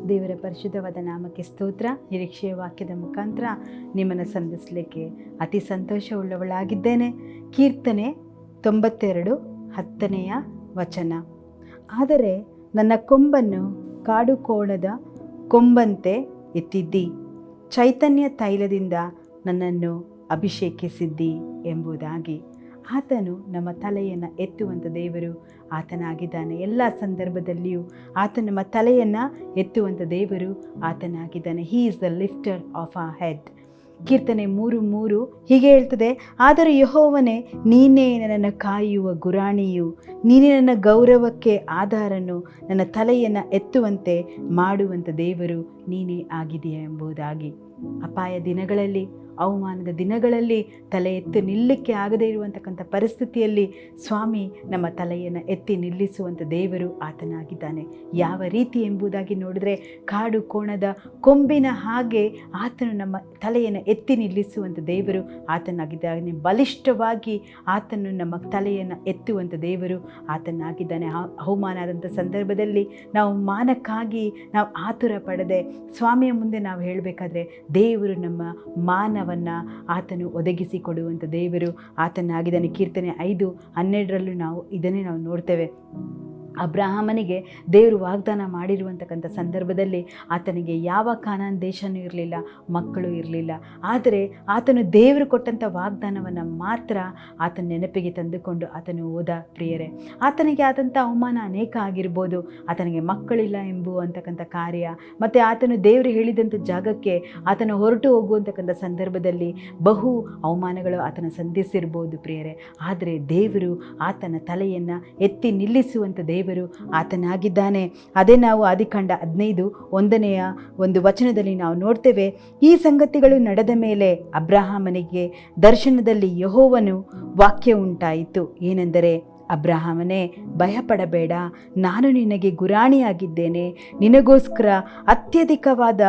ದೇವರ ಪರಿಶುದ್ಧವಾದ ನಾಮಕ್ಕೆ ಸ್ತೋತ್ರ. ನಿರೀಕ್ಷೆಯ ವಾಕ್ಯದ ಮುಖಾಂತರ ನಿಮ್ಮನ್ನು ಸಂಧಿಸಲಿಕ್ಕೆ ಅತಿ ಸಂತೋಷವುಳ್ಳವಳಾಗಿದ್ದೇನೆ. ಕೀರ್ತನೆ 92, 10ನೇ ವಚನ. ಆದರೆ ನನ್ನ ಕೊಂಬನ್ನು ಕಾಡು ಕೋಣದ ಕೊಂಬಂತೆ ಎತ್ತಿದ್ದಿ, ಚೈತನ್ಯ ತೈಲದಿಂದ ನನ್ನನ್ನು ಅಭಿಷೇಕಿಸಿದ್ದಿ ಎಂಬುದಾಗಿ. ಆತನು ನಮ್ಮ ತಲೆಯನ್ನು ಎತ್ತುವಂಥ ದೇವರು ಆತನಾಗಿದ್ದಾನೆ. ಎಲ್ಲ ಸಂದರ್ಭದಲ್ಲಿಯೂ ಆತ ನಮ್ಮ ತಲೆಯನ್ನು ಎತ್ತುವಂಥ ದೇವರು ಆತನಾಗಿದ್ದಾನೆ. He is the lifter of a head. ಕೀರ್ತನೆ 3:3 ಹೀಗೆ ಹೇಳ್ತದೆ, ಆದರೆ ಯೆಹೋವನೇ, ನೀನೇ ನನ್ನನ್ನು ಕಾಯುವ ಗುರಾಣಿಯು, ನೀನೇ ನನ್ನ ಗೌರವಕ್ಕೆ ಆಧಾರನು, ನನ್ನ ತಲೆಯನ್ನು ಎತ್ತುವಂತೆ ಮಾಡುವಂಥ ದೇವರು ನೀನೇ ಆಗಿದೆಯಾ ಎಂಬುದಾಗಿ. ಅಪಾಯ ದಿನಗಳಲ್ಲಿ, ಅವಮಾನದ ದಿನಗಳಲ್ಲಿ ತಲೆ ಎತ್ತಿ ನಿಲ್ಲಕ್ಕೆ ಆಗದೇ ಇರುವಂತಕ್ಕಂಥ ಪರಿಸ್ಥಿತಿಯಲ್ಲಿ ಸ್ವಾಮಿ ನಮ್ಮ ತಲೆಯನ್ನು ಎತ್ತಿ ನಿಲ್ಲಿಸುವಂಥ ದೇವರು ಆತನಾಗಿದ್ದಾನೆ. ಯಾವ ರೀತಿ ಎಂಬುದಾಗಿ ನೋಡಿದ್ರೆ, ಕಾಡು ಕೋಣದ ಕೊಂಬಿನ ಹಾಗೆ ಆತನು ನಮ್ಮ ತಲೆಯನ್ನು ಎತ್ತಿ ನಿಲ್ಲಿಸುವಂಥ ದೇವರು ಆತನಾಗಿದ್ದಾನೆ. ಬಲಿಷ್ಠವಾಗಿ ಆತನು ನಮ್ಮ ತಲೆಯನ್ನು ಎತ್ತುವಂಥ ದೇವರು ಆತನಾಗಿದ್ದಾನೆ. ಅವಮಾನ ಆದಂಥ ಸಂದರ್ಭದಲ್ಲಿ ನಾವು ಮಾನಕ್ಕಾಗಿ ನಾವು ಆತುರ ಪಡದೆ ಸ್ವಾಮಿಯ ಮುಂದೆ ನಾವು ಹೇಳಬೇಕಾದ್ರೆ ದೇವರು ನಮ್ಮ ಮಾನವನ್ನು ಆತನು ಒದಗಿಸಿಕೊಡುವಂಥ ದೇವರು ಆತನಾಗಿದ್ದಾನೆ. ಕೀರ್ತನೆ 5:12 ನಾವು ಇದನ್ನೇ ನಾವು ನೋಡ್ತೇವೆ. ಅಬ್ರಹಾಮನಿಗೆ ದೇವರು ವಾಗ್ದಾನ ಮಾಡಿರುವಂತಕ್ಕಂಥ ಸಂದರ್ಭದಲ್ಲಿ ಆತನಿಗೆ ಯಾವ ಕಾನಾನ್ ದೇಶನೂ ಇರಲಿಲ್ಲ, ಮಕ್ಕಳು ಇರಲಿಲ್ಲ. ಆದರೆ ಆತನು ದೇವರು ಕೊಟ್ಟಂಥ ವಾಗ್ದಾನವನ್ನು ಮಾತ್ರ ಆತನ ನೆನಪಿಗೆ ತಂದುಕೊಂಡು ಆತನು ಹೋದ. ಪ್ರಿಯರೇ, ಆತನಿಗೆ ಆದಂಥ ಅವಮಾನ ಅನೇಕ ಆಗಿರ್ಬೋದು. ಆತನಿಗೆ ಮಕ್ಕಳಿಲ್ಲ ಎಂಬುವಂತಕ್ಕಂಥ ಕಾರ್ಯ, ಮತ್ತು ಆತನು ದೇವರು ಹೇಳಿದಂಥ ಜಾಗಕ್ಕೆ ಆತನು ಹೊರಟು ಹೋಗುವಂತಕ್ಕಂಥ ಸಂದರ್ಭದಲ್ಲಿ ಬಹು ಅವಮಾನಗಳು ಆತನ ಸಂಧಿಸಿರ್ಬೋದು ಪ್ರಿಯರೇ. ಆದರೆ ದೇವರು ಆತನ ತಲೆಯನ್ನು ಎತ್ತಿ ನಿಲ್ಲಿಸುವಂಥ ದೇವರು ಆತನಾಗಿದ್ದಾನೆ. ಅದೇ ನಾವು ಆದಿಕಾಂಡ 15:1ನೇ ವಚನದಲ್ಲಿ ನಾವು ನೋಡ್ತೇವೆ. ಈ ಸಂಗತಿಗಳು ನಡೆದ ಮೇಲೆ ಅಬ್ರಹಾಮನಿಗೆ ದರ್ಶನದಲ್ಲಿ ಯೆಹೋವನು ವಾಕ್ಯ ಉಂಟಾಯಿತು. ಏನೆಂದರೆ, ಅಬ್ರಹಾಮನೇ, ಭಯಪಡಬೇಡ, ನಾನು ನಿನಗೆ ಗುರಾಣಿಯಾಗಿದ್ದೇನೆ, ನಿನಗೋಸ್ಕರ ಅತ್ಯಧಿಕವಾದ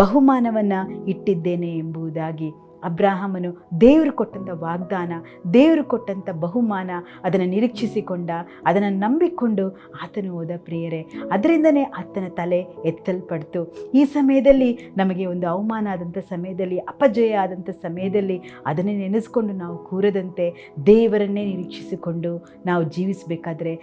ಬಹುಮಾನವನ್ನು ಇಟ್ಟಿದ್ದೇನೆ ಎಂಬುದಾಗಿ. ಅಬ್ರಹಾಮನು ದೇವರು ಕೊಟ್ಟಂಥ ವಾಗ್ದಾನ, ದೇವರು ಕೊಟ್ಟಂಥ ಬಹುಮಾನ, ಅದನ್ನು ನಿರೀಕ್ಷಿಸಿಕೊಂಡ, ಅದನ್ನು ನಂಬಿಕೊಂಡು ಆತನು ಹೋದ ಪ್ರಿಯರೇ. ಅದರಿಂದನೇ ಆತನ ತಲೆ ಎತ್ತಲ್ಪಡ್ತು. ಈ ಸಮಯದಲ್ಲಿ ನಮಗೆ ಒಂದು ಅವಮಾನ ಆದಂಥ ಸಮಯದಲ್ಲಿ, ಅಪಜಯ ಆದಂಥ ಸಮಯದಲ್ಲಿ ಅದನ್ನೇ ನೆನೆಸ್ಕೊಂಡು ನಾವು ಕೂರದಂತೆ ದೇವರನ್ನೇ ನಿರೀಕ್ಷಿಸಿಕೊಂಡು ನಾವು ಜೀವಿಸಬೇಕಾದ್ರೆ,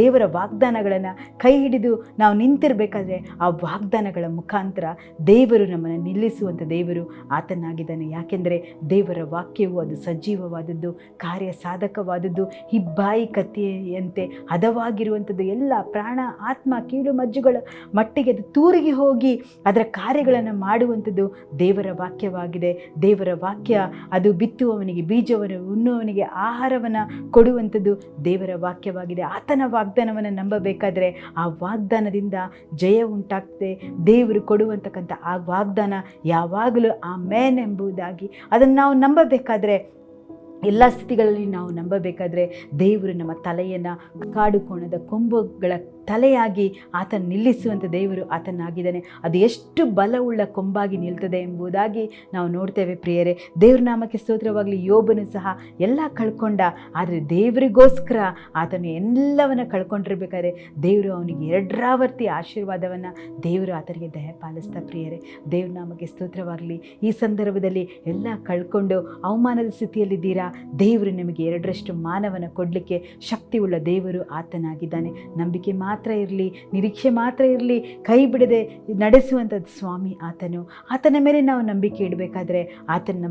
ದೇವರ ವಾಗ್ದಾನಗಳನ್ನು ಕೈ ಹಿಡಿದು ನಾವು ನಿಂತಿರಬೇಕಾದ್ರೆ ಆ ವಾಗ್ದಾನಗಳ ಮುಖಾಂತರ ದೇವರು ನಮ್ಮನ್ನು ನಿಲ್ಲಿಸುವಂಥ ದೇವರು ಆತನಾಗಿದ್ದಾನೆ. ಯಾಕೆಂದರೆ ದೇವರ ವಾಕ್ಯವು ಅದು ಸಜೀವವಾದದ್ದು, ಕಾರ್ಯ ಸಾಧಕವಾದದ್ದು, ಹಿಬ್ಬಾಯಿ ಕತ್ತಿಯಂತೆ ಹದವಾಗಿರುವಂಥದ್ದು. ಎಲ್ಲ ಪ್ರಾಣ, ಆತ್ಮ, ಕೀಳು ಮಜ್ಜುಗಳ ಮಟ್ಟಿಗೆ ಅದು ತೂರಿಗೆ ಹೋಗಿ ಅದರ ಕಾರ್ಯಗಳನ್ನು ಮಾಡುವಂಥದ್ದು ದೇವರ ವಾಕ್ಯವಾಗಿದೆ. ದೇವರ ವಾಕ್ಯ ಅದು ಬಿತ್ತುವವನಿಗೆ ಬೀಜವನ್ನು, ಉಣ್ಣುವವನಿಗೆ ಆಹಾರವನ್ನು ಕೊಡುವಂಥದ್ದು ದೇವರ ವಾಕ್ಯವಾಗಿದೆ. ಆತನ ವಾಗ್ದಾನವನ್ನು ನಂಬಬೇಕಾದ್ರೆ ಆ ವಾಗ್ದಾನದಿಂದ ಜಯ ಉಂಟಾಗ್ತದೆ. ದೇವರು ಕೊಡುವಂತಕ್ಕಂಥ ಆ ವಾಗ್ದಾನ ಯಾವಾಗಲೂ ಆಮೇನ್ ಎಂಬುದಾಗಿ ಅದನ್ನು ನಾವು ನಂಬಬೇಕಾದ್ರೆ, ಎಲ್ಲ ಸ್ಥಿತಿಗಳಲ್ಲಿ ನಾವು ನಂಬಬೇಕಾದ್ರೆ ದೇವರು ನಮ್ಮ ತಲೆಯನ್ನು ಕಾಡು ಕೋಣದ ಕೊಂಬುಗಳ ತಲೆಯಾಗಿ ಆತನ ನಿಲ್ಲಿಸುವಂಥ ದೇವರು ಆತನಾಗಿದ್ದಾನೆ. ಅದು ಎಷ್ಟು ಬಲವುಳ್ಳ ಕೊಂಬಾಗಿ ನಿಲ್ತದೆ ಎಂಬುದಾಗಿ ನಾವು ನೋಡ್ತೇವೆ ಪ್ರಿಯರೇ. ದೇವ್ರ ನಾಮಕ್ಕೆ ಸ್ತೋತ್ರವಾಗಲಿ. ಯೋಬನು ಸಹ ಎಲ್ಲ ಕಳ್ಕೊಂಡ, ಆದರೆ ದೇವರಿಗೋಸ್ಕರ ಆತನು ಎಲ್ಲವನ್ನು ಕಳ್ಕೊಂಡಿರ್ಬೇಕಾದ್ರೆ ದೇವರು ಅವನಿಗೆ 2 ಆಶೀರ್ವಾದವನ್ನು ದೇವರು ಆತನಿಗೆ ದಯಪಾಲಿಸ್ತಾ. ಪ್ರಿಯರೇ, ದೇವ್ರ ನಾಮಕ್ಕೆ ಸ್ತೋತ್ರವಾಗಲಿ. ಈ ಸಂದರ್ಭದಲ್ಲಿ ಎಲ್ಲ ಕಳ್ಕೊಂಡು ಅವಮಾನದ ಸ್ಥಿತಿಯಲ್ಲಿದ್ದೀರಾ, ದೇವರು ನಿಮಗೆ 2 ಮಾನವನ್ನು ಕೊಡಲಿಕ್ಕೆ ಶಕ್ತಿಯುಳ್ಳ ದೇವರು ಆತನಾಗಿದ್ದಾನೆ. ನಂಬಿಕೆ ಮಾತ್ರ ಇರಲಿ, ನಿರೀಕ್ಷೆ ಮಾತ್ರ ಇರಲಿ, ಕೈ ಬಿಡದೆ ನಡೆಸುವಂಥದ್ದು ಸ್ವಾಮಿ ಆತನು. ಆತನ ಮೇಲೆ ನಾವು ನಂಬಿಕೆ ಇಡಬೇಕಾದ್ರೆ ಆತನ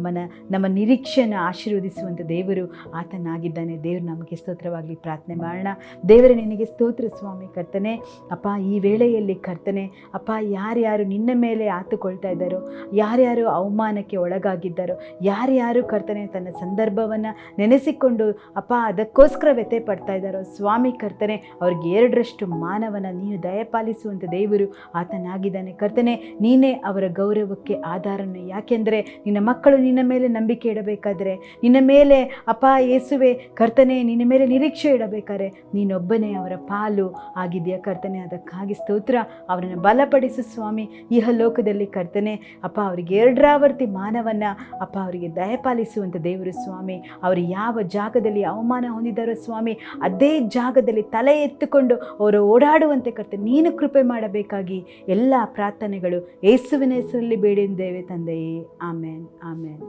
ನಮ್ಮ ನಿರೀಕ್ಷೆಯನ್ನು ಆಶೀರ್ವದಿಸುವಂಥ ದೇವರು ಆತನಾಗಿದ್ದಾನೆ. ದೇವರು ನಮಗೆ ಸ್ತೋತ್ರವಾಗಲಿ. ಪ್ರಾರ್ಥನೆ ಮಾಡೋಣ. ದೇವರೇ, ನಿನಗೆ ಸ್ತೋತ್ರ ಸ್ವಾಮಿ. ಕರ್ತನೆ ಅಪ್ಪ, ಈ ವೇಳೆಯಲ್ಲಿ ಕರ್ತನೆ ಅಪ್ಪ, ಯಾರ್ಯಾರು ನಿನ್ನ ಮೇಲೆ ಆತುಕೊಳ್ತಾ ಇದ್ದಾರೋ, ಯಾರ್ಯಾರು ಅವಮಾನಕ್ಕೆ ಒಳಗಾಗಿದ್ದಾರೋ, ಯಾರ್ಯಾರು ಕರ್ತನೆ ತನ್ನ ಸಂದರ್ಭವನ್ನು ನೆನೆಸಿಕೊಂಡು ಅಪ್ಪ ಅದಕ್ಕೋಸ್ಕರ ವ್ಯಥೆ ಪಡ್ತಾ ಇದ್ದಾರೋ ಸ್ವಾಮಿ ಕರ್ತನೆ, ಅವ್ರಿಗೆ 2 ಮಾನವನ ನೀನು ದಯಪಾಲಿಸುವಂಥ ದೇವರು ಆತನಾಗಿದ್ದಾನೆ. ಕರ್ತನೆ, ನೀನೇ ಅವರ ಗೌರವಕ್ಕೆ ಆಧಾರನು. ಯಾಕೆಂದರೆ ನಿನ್ನ ಮಕ್ಕಳು ನಿನ್ನ ಮೇಲೆ ನಂಬಿಕೆ ಇಡಬೇಕಾದ್ರೆ, ನಿನ್ನ ಮೇಲೆ ಅಪ್ಪ ಯೇಸುವೆ ಕರ್ತನೆ, ನಿನ್ನ ಮೇಲೆ ನಿರೀಕ್ಷೆ ಇಡಬೇಕಾದ್ರೆ ನೀನೊಬ್ಬನೇ ಅವರ ಪಾಲು ಆಗಿದೆಯಾ ಕರ್ತನೆ. ಅದಕ್ಕಾಗಿ ಸ್ತೋತ್ರ. ಅವರನ್ನು ಬಲಪಡಿಸು ಸ್ವಾಮಿ. ಲೋಕದಲ್ಲಿ ಕರ್ತನೆ ಅಪ್ಪ, ಅವರಿಗೆ 2 ಮಾನವನ್ನ ಅಪ್ಪ ಅವರಿಗೆ ದಯಪಾಲಿಸುವಂಥ ದೇವರು ಸ್ವಾಮಿ. ಅವರು ಯಾವ ಜಾಗದಲ್ಲಿ ಅವಮಾನ ಹೊಂದಿದ್ದಾರೋ ಸ್ವಾಮಿ, ಅದೇ ಜಾಗದಲ್ಲಿ ತಲೆ ಎತ್ತುಕೊಂಡು ಅವರು ಓಡಾಡುವಂತೆ ಕರ್ತನೆ ನೀನು ಕೃಪೆ ಮಾಡಬೇಕಾಗಿ ಎಲ್ಲ ಪ್ರಾರ್ಥನೆಗಳು ಯೇಸುವಿನ ಹೆಸರಲ್ಲಿ ಬೇಡಿದ್ದೇವೆ ತಂದೆಯೇ. ಆಮೇನ್ ಆಮೇನ್.